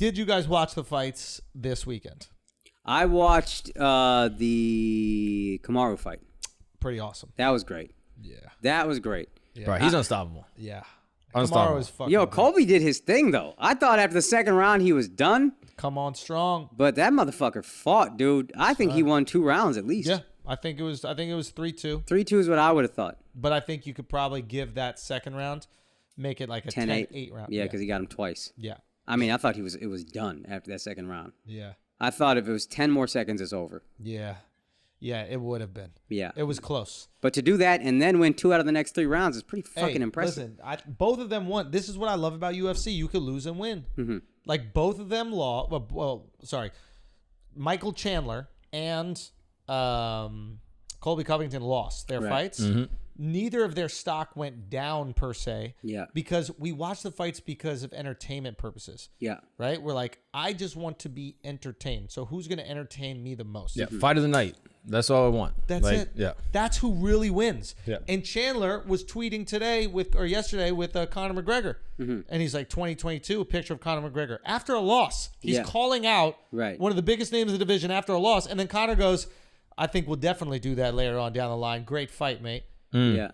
Did you guys watch the fights this weekend? I watched the Kamaru fight. Pretty awesome. That was great. Yeah. That was great. Yeah. Bro, he's unstoppable. Yeah. Unstoppable. Kamaru is fucking Yo, great. Colby did his thing, though. I thought after the second round he was done. Come on strong. But that motherfucker fought, dude. I think he won 2 rounds at least. Yeah. I think it was 3-2. 3-2 is what I would have thought. But I think you could probably give that second round, make it like a 10-8 round. Yeah, because he got him twice. Yeah. I mean, I thought it was done after that second round. Yeah. I thought if it was 10 more seconds, it's over. Yeah. Yeah, it would have been. Yeah. It was close. But to do that and then win 2 out of the next 3 rounds is pretty fucking impressive. Listen, both of them won. This is what I love about UFC. You could lose and win. Mm-hmm. Like both of them lost. Michael Chandler and Colby Covington lost their fights. Mm-hmm. Neither of their stock went down per se. Yeah. Because we watch the fights because of entertainment purposes. Yeah. Right? We're like, I just want to be entertained. So who's going to entertain me the most? Yeah, fight of the night. That's all I want. That's it. Yeah. That's who really wins. Yeah. And Chandler was tweeting yesterday with Conor McGregor. Mm-hmm. And he's like 2022, a picture of Conor McGregor. After a loss, he's calling out one of the biggest names of the division after a loss. And then Conor goes, I think we'll definitely do that later on down the line. Great fight, mate. Yeah.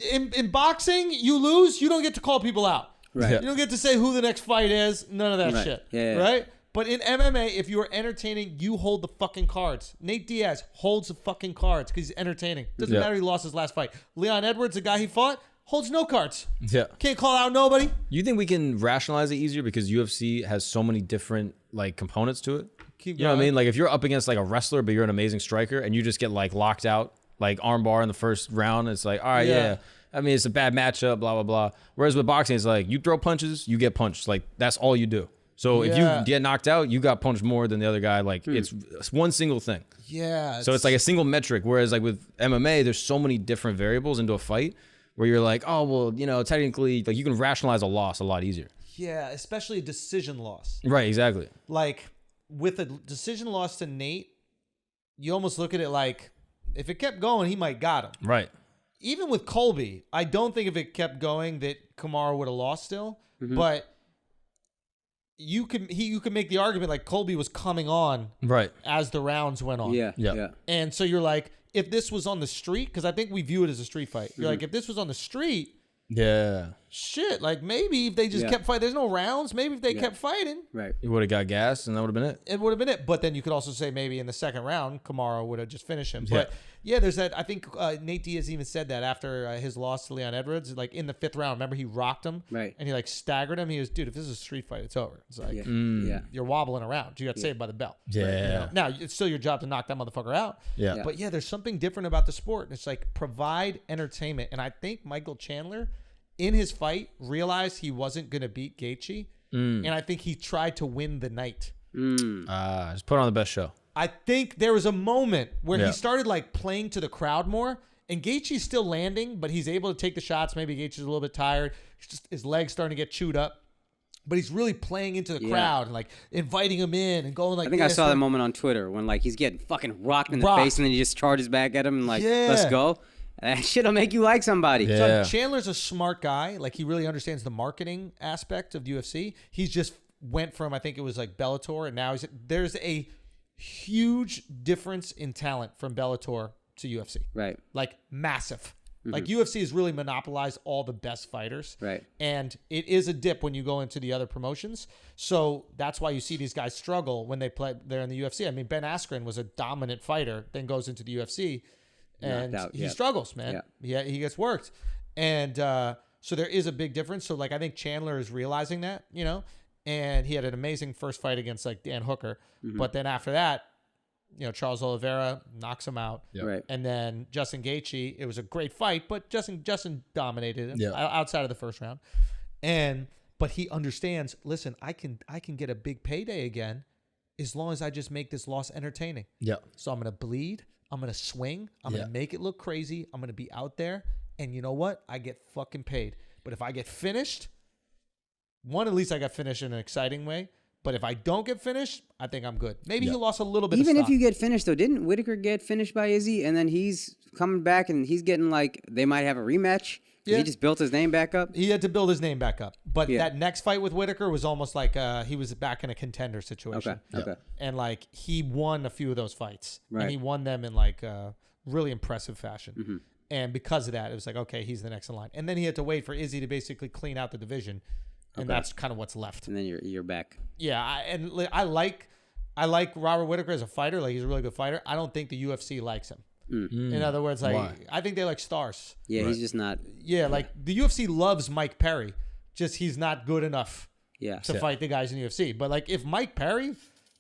In boxing, you lose, you don't get to call people out. Right. You don't get to say who the next fight is. None of that shit. Yeah. Right? But in MMA, if you are entertaining, you hold the fucking cards. Nate Diaz holds the fucking cards because he's entertaining. Doesn't matter if he lost his last fight. Leon Edwards, the guy he fought, holds no cards. Yeah. Can't call out nobody. You think we can rationalize it easier because UFC has so many different components to it? You know what I mean? Like if you're up against like a wrestler, but you're an amazing striker and you just get like locked out, like armbar in the first round, it's like, all right, yeah. I mean, it's a bad matchup, blah, blah, blah. Whereas with boxing, it's like you throw punches, you get punched. Like that's all you do. So if you get knocked out, you got punched more than the other guy. Like it's one single thing. Yeah. So it's like a single metric. Whereas like with MMA, there's so many different variables into a fight where you're like, oh, well, technically like you can rationalize a loss a lot easier. Yeah, especially a decision loss. Right, exactly. Like with a decision loss to Nate, you almost look at it like if it kept going, he might got him. Right. Even with Colby, I don't think if it kept going that Kamaru would have lost still. Mm-hmm. But you could make the argument like Colby was coming on as the rounds went on. Yeah. And so you're like, if this was on the street, because I think we view it as a street fight. You're like, if this was on the street, shit, like maybe if they just kept fighting, there's no rounds. Maybe if they kept fighting, it would have got gas, and that would have been it. It would have been it. But then you could also say maybe in the second round, Kamaru would have just finished him. But there's that. I think Nate Diaz even said that after his loss to Leon Edwards, like in the 5th round. Remember, he rocked him, and he like staggered him. He was, dude, if this is a street fight, it's over. It's like you're wobbling around. You got saved by the bell. Yeah. Now it's still your job to knock that motherfucker out. Yeah. But there's something different about the sport. It's like provide entertainment, and I think Michael Chandler, in his fight, realized he wasn't going to beat Gaethje, and I think he tried to win the night. Just put on the best show. I think there was a moment where he started like playing to the crowd more, and Gaethje's still landing, but he's able to take the shots. Maybe Gaethje's a little bit tired. His legs starting to get chewed up, but he's really playing into the crowd and like inviting him in and going like. I think I saw that moment on Twitter when like he's getting fucking rocked in the face, and then he just charges back at him and like, let's go. That shit'll make you like somebody. So Chandler's a smart guy. Like he really understands the marketing aspect of UFC. He's just went from, I think it was like Bellator, and now there's a huge difference in talent from Bellator to UFC. Right. Like massive. Like UFC has really monopolized all the best fighters. Right. And it is a dip when you go into the other promotions. So that's why you see these guys struggle when they play there in the UFC. I mean, Ben Askren was a dominant fighter, then goes into the UFC. And he struggles, man. Yeah, he gets worked. And so there is a big difference. So, like, I think Chandler is realizing that, and he had an amazing first fight against, like, Dan Hooker. But then after that, Charles Oliveira knocks him out. Right. And then Justin Gaethje, it was a great fight, but Justin dominated him outside of the first round. But he understands, listen, I can get a big payday again as long as I just make this loss entertaining. Yeah. So I'm going to bleed. I'm going to swing. I'm going to make it look crazy. I'm going to be out there. And you know what? I get fucking paid. But if I get finished, at least I got finished in an exciting way. But if I don't get finished, I think I'm good. Maybe he lost a little bit Even of if you get finished, though, didn't Whitaker get finished by Izzy? And then he's coming back and he's getting like, they might have a rematch Yeah. He just built his name back up? He had to build his name back up. But that next fight with Whitaker was almost like he was back in a contender situation. Okay. And like he won a few of those fights. Right. And he won them in like really impressive fashion. Mm-hmm. And because of that, it was like, okay, he's the next in line. And then he had to wait for Izzy to basically clean out the division. And that's kind of what's left. And then you're back. Yeah, I like Robert Whitaker as a fighter. Like, he's a really good fighter. I don't think the UFC likes him. In other words, like, why? I think they like stars. Yeah, he's just not. Yeah, like the UFC loves Mike Perry. Just he's not good enough to fight the guys in the UFC. But like, if Mike Perry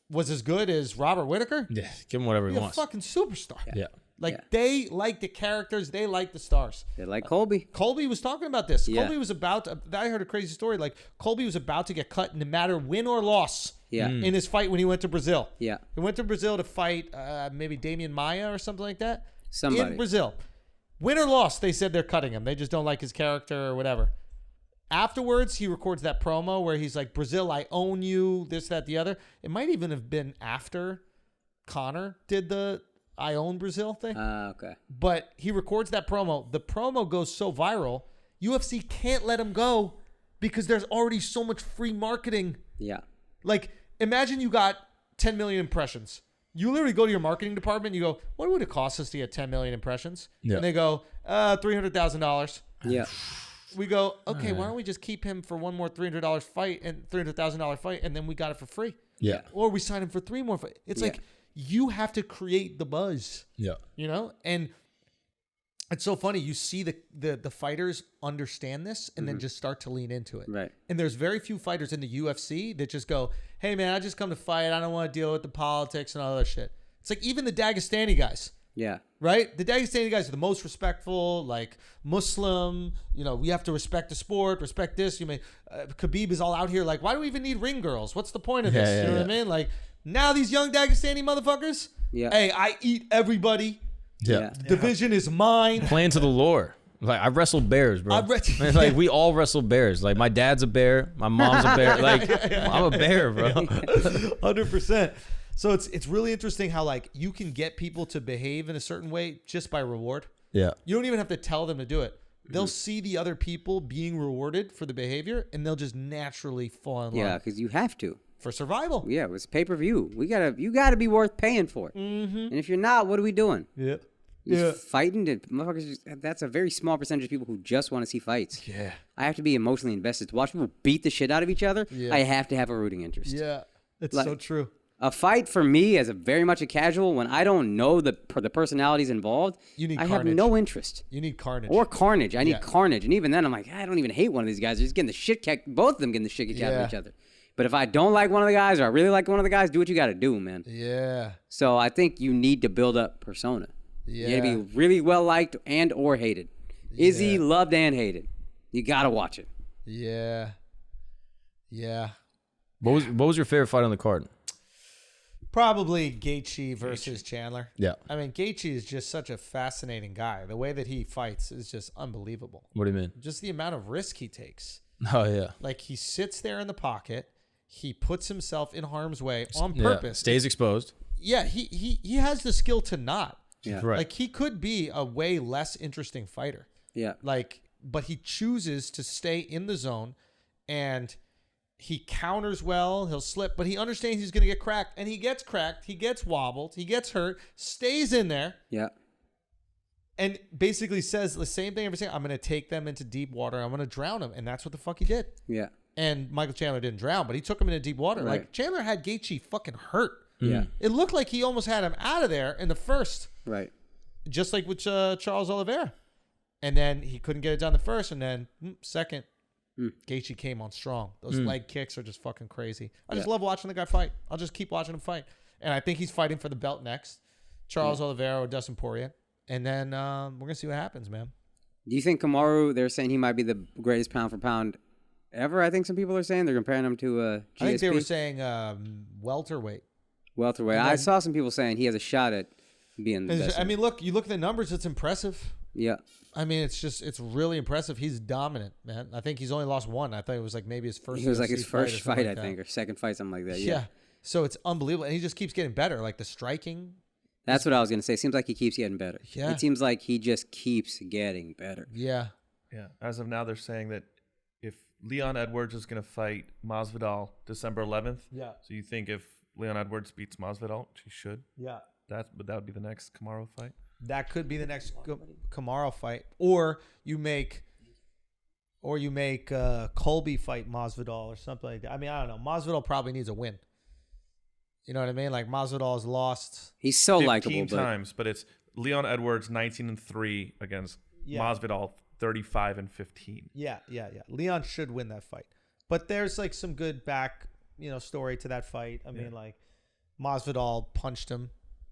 was as good as Robert Whitaker, give him whatever he wants. A fucking superstar. Yeah. Like, they like the characters. They like the stars. They like Colby. Colby was talking about this. Yeah. Colby was about to, I heard a crazy story. Like, Colby was about to get cut no matter win or loss in his fight when he went to Brazil. Yeah. He went to Brazil to fight maybe Damian Maia or something like that. Somebody. In Brazil. Win or loss, they said they're cutting him. They just don't like his character or whatever. Afterwards, he records that promo where he's like, Brazil, I own you, this, that, the other. It might even have been after Conor did the I own Brazil thing. Okay. But he records that promo. The promo goes so viral, UFC can't let him go because there's already so much free marketing. Yeah. Like, imagine you got 10 million impressions. You literally go to your marketing department and you go, what would it cost us to get 10 million impressions? Yeah. And they go, $300,000. Yeah. We go, okay, why don't we just keep him for one more $300 fight and $300,000 fight, and then we got it for free? Yeah. Or we sign him for 3 more fights. It's like, you have to create the buzz. Yeah. You know? And it's so funny. You see the fighters understand this and then just start to lean into it. Right. And there's very few fighters in the UFC that just go, hey, man, I just come to fight. I don't want to deal with the politics and all that shit. It's like even the Dagestani guys. Yeah. Right? The Dagestani guys are the most respectful, like Muslim. You know, we have to respect the sport, respect this. You may, Khabib is all out here like, why do we even need ring girls? What's the point of this? You know what I mean? Like, now these young Dagestani motherfuckers, hey, I eat everybody. Yeah. Division is mine. Playing to the lore. Like, I wrestled bears, bro. Like, we all wrestle bears. Like, my dad's a bear. My mom's a bear. Like, I'm a bear, bro. 100%. So it's really interesting how, like, you can get people to behave in a certain way just by reward. Yeah. You don't even have to tell them to do it. They'll see the other people being rewarded for the behavior, and they'll just naturally fall in line. Yeah, because you have to. For survival. Yeah, it was pay-per-view. You gotta be worth paying for. Mm-hmm. And if you're not, what are we doing? Yep. Fighting to motherfuckers. That's a very small percentage of people who just want to see fights. Yeah. I have to be emotionally invested to watch people beat the shit out of each other. Yeah. I have to have a rooting interest. Yeah, it's so true. A fight for me as very much a casual, when I don't know the personalities involved, I have no interest. You need carnage. Or carnage. I need carnage. And even then, I'm like, I don't even hate one of these guys. They're just getting the shit kicked. Both of them getting the shit kicked out of each other. But if I don't like one of the guys or I really like one of the guys, do what you got to do, man. Yeah. So I think you need to build up persona. Yeah. You got to be really well liked and or hated. Izzy loved and hated. You got to watch it. Yeah. Yeah. What was your favorite fight on the card? Probably Gaethje versus Chandler. Yeah. I mean, Gaethje is just such a fascinating guy. The way that he fights is just unbelievable. What do you mean? Just the amount of risk he takes. Oh, yeah. Like, he sits there in the pocket. He puts himself in harm's way on purpose. Stays exposed. Yeah, he has the skill to not. Yeah. Right. Like, he could be a way less interesting fighter. Yeah. Like, but he chooses to stay in the zone, and he counters well. He'll slip, but he understands he's going to get cracked, and he gets cracked. He gets wobbled. He gets hurt, stays in there. Yeah. And basically says the same thing every single. I'm going to take them into deep water. I'm going to drown them. And that's what the fuck he did. Yeah. And Michael Chandler didn't drown, but he took him into deep water. Right. Like, Chandler had Gaethje fucking hurt. Yeah. It looked like he almost had him out of there in the first. Right. Just like with Charles Oliveira. And then he couldn't get it done the first. And then second, Gaethje came on strong. Those leg kicks are just fucking crazy. I just love watching the guy fight. I'll just keep watching him fight. And I think he's fighting for the belt next. Charles Oliveira or Dustin Poirier. And then we're going to see what happens, man. Do you think Kamaru, they're saying he might be the greatest pound for pound ever? I think some people are saying. They're comparing him to GSP. I think they were saying welterweight. Welterweight. I saw some people saying he has a shot at being the best. I mean, look, you look at the numbers, it's impressive. Yeah. I mean, it's really impressive. He's dominant, man. I think he's only lost one. I thought it was like maybe his first. It was like his first fight, like I think, or second fight, something like that. Yeah. So it's unbelievable. And he just keeps getting better. Like the striking. That's what I was going to say. It seems like he keeps getting better. Yeah. It seems like he just keeps getting better. Yeah. Yeah. As of now, they're saying that if Leon Edwards is going to fight Masvidal December 11th. Yeah. So you think if Leon Edwards beats Masvidal, she should? Yeah. That would be the next Kamaru fight? That could be the next Kamaru fight. Or you make Colby fight Masvidal or something like that. I mean, I don't know. Masvidal probably needs a win. You know what I mean? Like Masvidal's lost. He's so likable. 15 times, but it's Leon Edwards 19-3 against Masvidal 35-15. Yeah. Leon should win that fight. But there's like some good story to that fight. I mean, like Masvidal punched him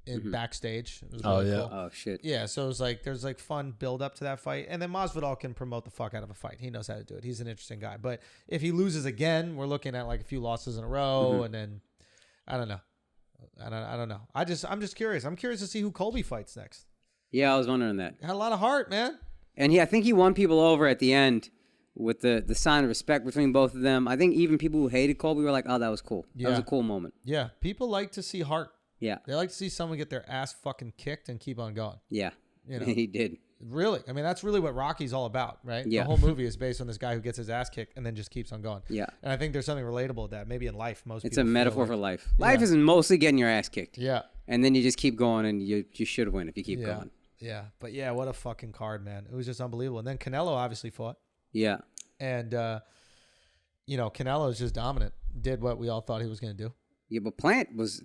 in backstage. It was really cool. Oh shit. Yeah, so it was like there's like fun build up to that fight, and then Masvidal can promote the fuck out of a fight. He knows how to do it. He's an interesting guy. But if he loses again, we're looking at like a few losses in a row, and then I don't know. I don't know. I'm just curious. I'm curious to see who Colby fights next. Yeah, I was wondering that. Had a lot of heart, man. And I think he won people over at the end with the sign of respect between both of them. I think even people who hated Colby were like, "Oh, that was cool. That was a cool moment." Yeah, people like to see heart. Yeah. They like to see someone get their ass fucking kicked and keep on going. Yeah. You know? He did. Really? I mean, that's really what Rocky's all about, right? Yeah. The whole movie is based on this guy who gets his ass kicked and then just keeps on going. Yeah. And I think there's something relatable with that. Maybe in life, it's a metaphor for life. Life is mostly getting your ass kicked. Yeah. And then you just keep going, and you should win if you keep going. Yeah. But yeah, what a fucking card, man. It was just unbelievable. And then Canelo obviously fought. Yeah. And, Canelo is just dominant. Did what we all thought he was going to do. Yeah, but Plant was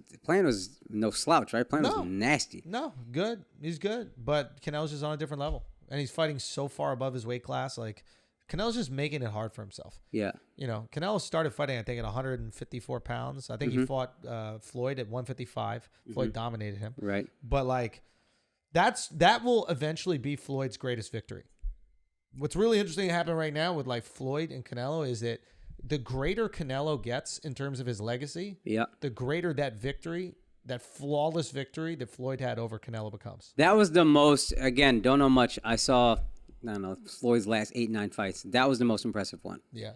no slouch, right? Plant was nasty. No, good. He's good. But Canelo's just on a different level. And he's fighting so far above his weight class. Like, Canelo's just making it hard for himself. Yeah. Canelo started fighting, I think, at 154 pounds. I think he fought Floyd at 155. Floyd dominated him. Right. But, like, that will eventually be Floyd's greatest victory. What's really interesting to happen right now with, like, Floyd and Canelo is that the greater Canelo gets in terms of his legacy, the greater that victory, that flawless victory that Floyd had over Canelo becomes. That was the most, again, don't know much. I saw, Floyd's last 8-9 fights. That was the most impressive one. Yeah.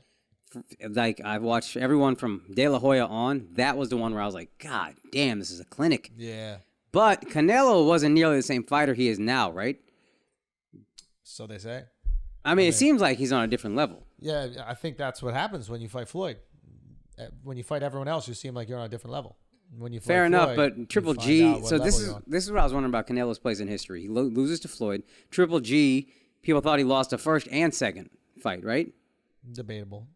Like, I've watched everyone from De La Hoya on. That was the one where I was like, God damn, this is a clinic. Yeah. But Canelo wasn't nearly the same fighter he is now, right? So they say. I mean, it seems like he's on a different level. Yeah, I think that's what happens when you fight Floyd. When you fight everyone else, you seem like you're on a different level. When you fight Fair enough, Floyd, but Triple G. So this is what I was wondering about Canelo's place in history. He loses to Floyd. Triple G. People thought he lost the first and second fight, right? Debatable.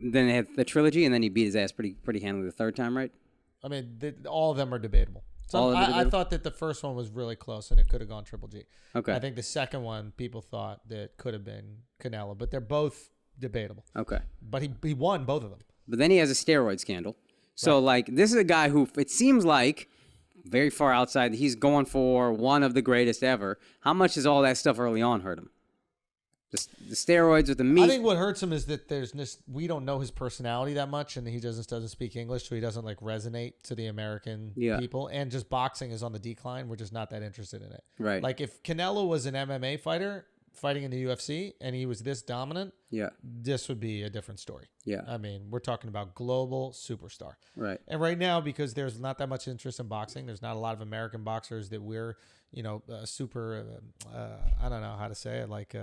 Then they had the trilogy, and then he beat his ass pretty handily the third time, right? I mean, all of them are debatable. I thought that the first one was really close, and it could have gone Triple G. Okay. I think the second one, people thought that could have been Canelo, but they're both debatable. Okay. But he won both of them. But then he has a steroid scandal. So, like, this is a guy who, it seems like, very far outside, he's going for one of the greatest ever. How much does all that stuff early on hurt him? The steroids with the meat. I think what hurts him is that we don't know his personality that much, and he doesn't speak English, so he doesn't like resonate to the American people. And just boxing is on the decline. We're just not that interested in it. Right. Like if Canelo was an MMA fighter fighting in the UFC and he was this dominant, this would be a different story. Yeah. I mean, we're talking about global superstar. Right. And right now, because there's not that much interest in boxing, there's not a lot of American boxers that we're, super, I don't know how to say it, like,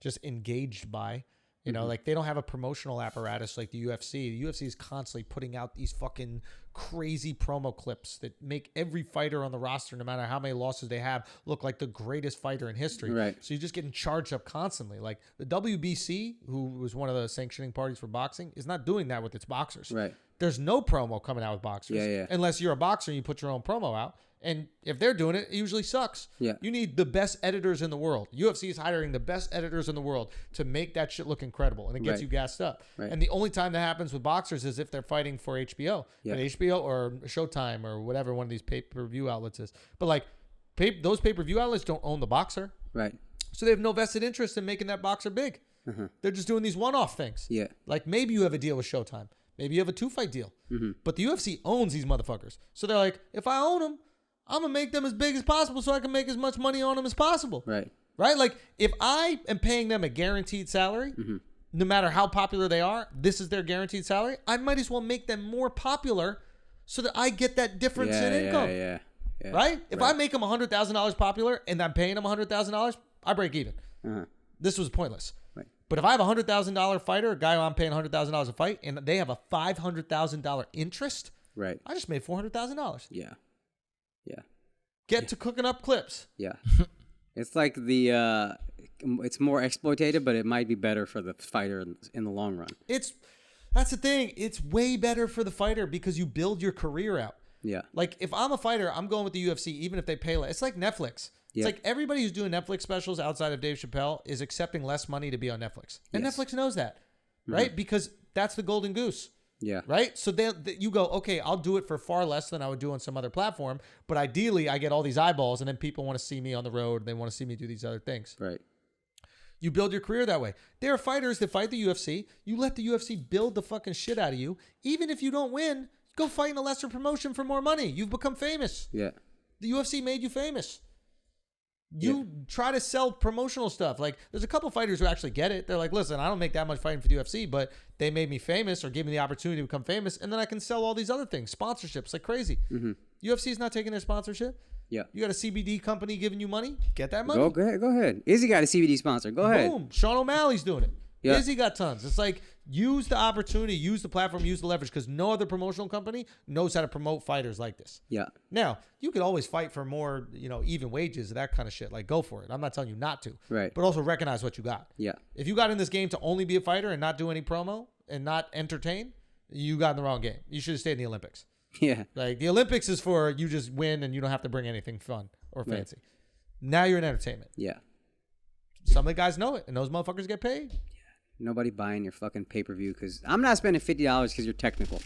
just engaged by, like they don't have a promotional apparatus like the UFC. The UFC is constantly putting out these fucking crazy promo clips that make every fighter on the roster, no matter how many losses they have, look like the greatest fighter in history. Right. So you're just getting charged up constantly. Like the WBC, who was one of the sanctioning parties for boxing, is not doing that with its boxers. Right. There's no promo coming out with boxers. Unless you're a boxer and you put your own promo out. And if they're doing it, it usually sucks. Yeah. You need the best editors in the world. UFC is hiring the best editors in the world to make that shit look incredible. And it gets you gassed up. Right. And the only time that happens with boxers is if they're fighting for HBO. Yeah. But HBO or Showtime or whatever one of these pay-per-view outlets is. But like those pay-per-view outlets don't own the boxer. Right. So they have no vested interest in making that boxer big. Uh-huh. They're just doing these one-off things. Yeah. Like maybe you have a deal with Showtime. Maybe you have a 2-fight deal. Mm-hmm. But the UFC owns these motherfuckers. So they're like, if I own them, I'm going to make them as big as possible so I can make as much money on them as possible. Right. Right? Like, if I am paying them a guaranteed salary, no matter how popular they are, this is their guaranteed salary, I might as well make them more popular so that I get that difference in income. Yeah. Right? If I make them $100,000 popular and I'm paying them $100,000, I break even. Uh-huh. This was pointless. Right. But if I have a $100,000 fighter, a guy who I'm paying $100,000 a fight, and they have a $500,000 interest, right. I just made $400,000. Yeah. Yeah. Get to cooking up clips. Yeah. It's like it's more exploitative, but it might be better for the fighter in the long run. That's the thing. It's way better for the fighter because you build your career out. Yeah. Like if I'm a fighter, I'm going with the UFC, even if they pay less. It's like Netflix. It's like everybody who's doing Netflix specials outside of Dave Chappelle is accepting less money to be on Netflix. And Netflix knows that, right? Because that's the golden goose. Yeah. Right? So you go, okay, I'll do it for far less than I would do on some other platform. But ideally, I get all these eyeballs, and then people want to see me on the road. And they want to see me do these other things. Right. You build your career that way. There are fighters that fight the UFC. You let the UFC build the fucking shit out of you. Even if you don't win, go fight in a lesser promotion for more money. You've become famous. Yeah. The UFC made you famous. You try to sell promotional stuff. Like, there's a couple fighters who actually get it. They're like, listen, I don't make that much fighting for the UFC, but they made me famous or gave me the opportunity to become famous, and then I can sell all these other things, sponsorships like crazy. UFC's not taking their sponsorship. Yeah. You got a CBD company giving you money? Get that money. Go ahead. Izzy got a CBD sponsor. Go ahead. Boom. Sean O'Malley's doing it. Yeah. Izzy got tons. It's like, use the opportunity, use the platform, use the leverage, because no other promotional company knows how to promote fighters like this. Yeah. Now, you could always fight for more, even wages, that kind of shit. Like, go for it. I'm not telling you not to. Right. But also recognize what you got. Yeah. If you got in this game to only be a fighter and not do any promo and not entertain, you got in the wrong game. You should have stayed in the Olympics. Yeah. Like, the Olympics is for you just win and you don't have to bring anything fun or fancy. Right. Now you're in entertainment. Yeah. Some of the guys know it, and those motherfuckers get paid. Nobody buying your fucking pay-per-view because I'm not spending $50 because you're technical.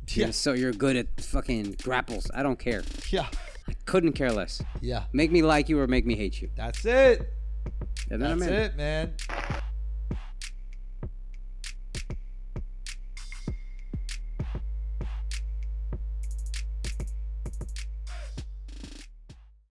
Yeah. So you're good at fucking grapples. I don't care. Yeah. I couldn't care less. Yeah. Make me like you or make me hate you. That's it. And then That's it, man.